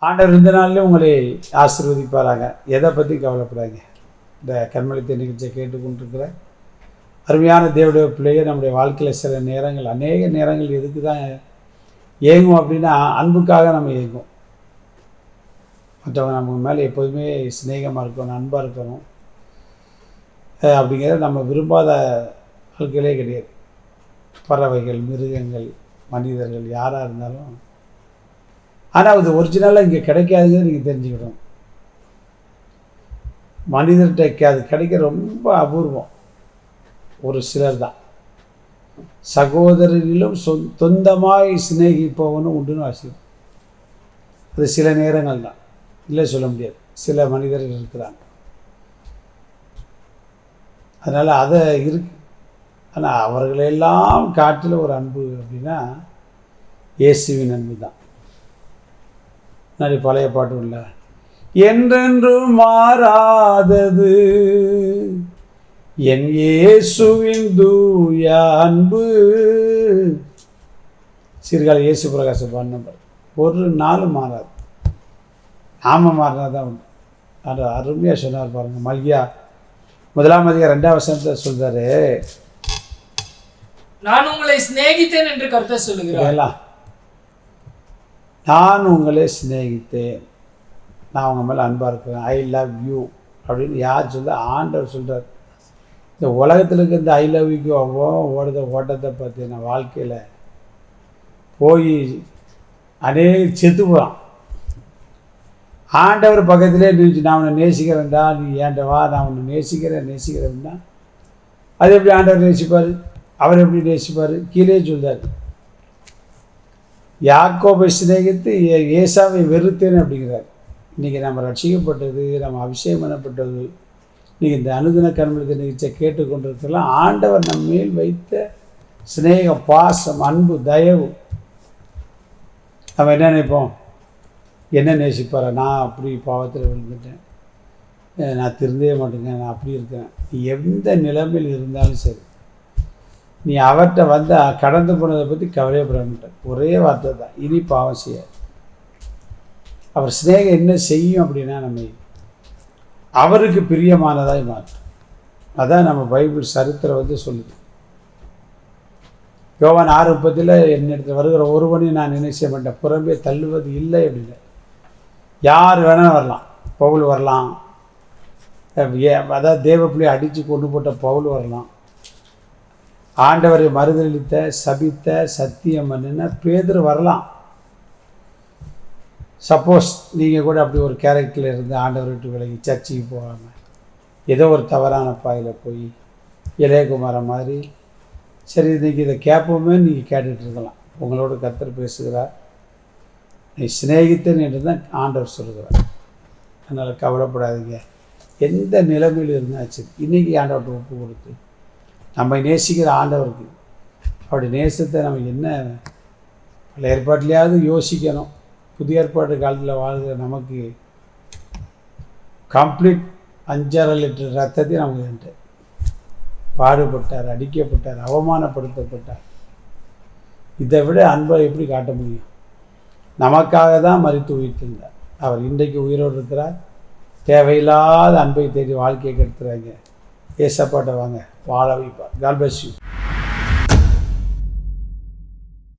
ஆண்டவர் இந்த நாளில் உங்களை ஆசீர்வதிப்பாராங்க. எதை பற்றி கவலைப்படாங்க. இந்த கண்மலை நிகழ்ச்சியை கேட்டுக்கொண்டிருக்கிற அருமையான தேவனுடைய பிள்ளையை நம்முடைய வாழ்க்கையில் சில நேரங்கள், அநேக நேரங்கள் எதுக்கு தான் ஏங்கும் அப்படின்னா, அன்புக்காக நம்ம ஏங்கும். மற்றவங்க நம்ம மேலே எப்போதுமே சிநேகமாக இருக்கணும், அன்பாக இருக்கணும் அப்படிங்கிறத நம்ம விரும்பாத ஆட்களே கிடையாது. பறவைகள், மிருகங்கள், மனிதர்கள் யாராக இருந்தாலும். ஆனால் அது ஒரிஜினலாக இங்கே கிடைக்காதுங்கிறது நீங்கள் தெரிஞ்சுக்கணும். மனிதர்கிட்ட அது கிடைக்க ரொம்ப அபூர்வம். ஒரு சிலர் தான். சகோதரரிலும் சொந்தமாய் சிநேகிப்பவனும் உண்டுன்னு வாசிக்கும். அது சில நேரங்கள் தான், இல்லை சொல்ல முடியாது. சில மனிதர்கள் இருக்கிறாங்க, அதனால் அதை இருக்கு. ஆனால் அவர்களெல்லாம் காட்டில் ஒரு அன்பு அப்படின்னா இயேசுவின் அன்பு தான். முன்னாடி பழைய பாட்டு இல்லை, என்றென்றும் மாறாதது என் இயேசுவின் தூய அன்பு. சீர்காழி இயேசு பிரகாச பாடின ஒரு நாளும் மாறாது. நாம மாறினா தான் உண்டு. அது அருமையாக சொன்னார் பாருங்கள். மல்கியா 1:2 சொல்றாரு, நான் உங்களை சிநேகித்தேன் என்று கர்த்தர் சொல்லுகிறார். நான் உங்களை சிநேகித்தேன், நான் உங்கள் மேலே அன்பாக இருக்கிறேன், ஐ லவ் யூ அப்படின்னு யார் சொல்ல? ஆண்டவர் சொல்கிறார். இந்த உலகத்தில் இருக்க இந்த ஐ லவ் யூக்கு ஓட்டத்தை பார்த்தீங்கன்னா வாழ்க்கையில் போய் அநேக செத்து போகிறான். ஆண்டவர் பக்கத்திலே நினைச்சு, நான் உன்னை நேசிக்கிறேன்டா, நீ ஏன்ட வா, நான் உன்னை நேசிக்கிறேன்னா அது எப்படி ஆண்டவர் நேசிப்பார்? அவர் எப்படி நேசிப்பார்? கீழே சொல்றார், யாக்கோபை சிநேகித்து ஏசாவை வெறுத்தேன் அப்படிங்கிறார். இன்றைக்கி நம்ம ரட்சிக்கப்பட்டது, நம்ம அபிஷேகம் பண்ணப்பட்டது, இன்றைக்கி இந்த அனுதின கண்மலை நிகழ்ச்சியை கேட்டுக்கொண்டிருக்கலாம். ஆண்டவர் நம்ம மேல் வைத்த சிநேக, பாசம், அன்பு, தயவு. நம்ம என்ன நினைப்போம்? என்ன நேசிப்பார்? நான் அப்படி பாவத்தில் விழுந்துட்டேன், நான் திருந்தவே மாட்டேங்க, நான் அப்படி இருக்கேன். நீ எந்த நிலைமையில் இருந்தாலும் சரி, நீ அவர்கிட்ட வந்து கடந்து போனதை பற்றி கவலையப்பட மாட்டேன். ஒரே வார்த்தை தான், இனி பாவம் செய்ய. அவர் சிநேகம் என்ன செய்யும் அப்படின்னா, நம்ம அவருக்கு பிரியமானதாய் மாற்றும். அதான் நம்ம பைபிள் சரித்திரம் சொல்லுது. யோவான் 6:30 என்னிடத்தில் வருகிற ஒருவனையும் நான் என்ன செய்ய மாட்டேன், புறம்பே தள்ளுவது இல்லை அப்படின்னு. யார் வேணாலும் வரலாம். பவுல் வரலாம், அதாவது தேவப்பிள்ளையை அடித்து கொண்டு போட்ட பவுல் வரலாம், ஆண்டவரை மறுதலித்த, சபித்த, சத்தியம் பண்ணின பேதுரு வரலாம். சப்போஸ் நீங்கள் கூட அப்படி ஒரு கேரக்டரில் இருந்து ஆண்டவர் விட்டு விலகி சர்ச்சுக்கு போகாமல் ஏதோ ஒரு தவறான பாதையில் போய் இளையகுமார மாதிரி, சரி இன்றைக்கி இதை கேட்போமே நீங்கள் கேட்டுட்டு இருக்கலாம். உங்களோட கர்த்தர் பேசுகிறார், நீ சிநேகித்தேன் என்று தான் ஆண்டவர் சொல்கிறார். அதனால் கவலைப்படாதீங்க. எந்த நிலைமையில் இருந்தாச்சு இன்றைக்கி ஆண்டவர்கிட்ட ஒப்பு கொடுத்து நம்மை நேசிக்கிற ஆண்டவருக்கு அப்படி நேசத்தை நம்ம என்ன பல ஏற்பாட்டிலையாவது யோசிக்கணும். புதிய ஏற்பாட்டு காலத்தில் வாழ்கிற நமக்கு கம்ப்ளீட் 5.5 லிட்டர் ரத்தத்தையும் நமக்கு பாடுபட்டார், அடிக்கப்பட்டார், அவமானப்படுத்தப்பட்டார். இதை விட அன்பை எப்படி காட்ட முடியும்? நமக்காக தான் மரித்து உயிர்த்திருந்தார். அவர் இன்றைக்கு உயிரோடு இருக்கிறார். தேவையில்லாத அன்பை தேடி வாழ்க்கையை கெடுத்துறாங்க. ஏசப்பாட்ட வாங்க, வாழ வைப்பார். God bless you.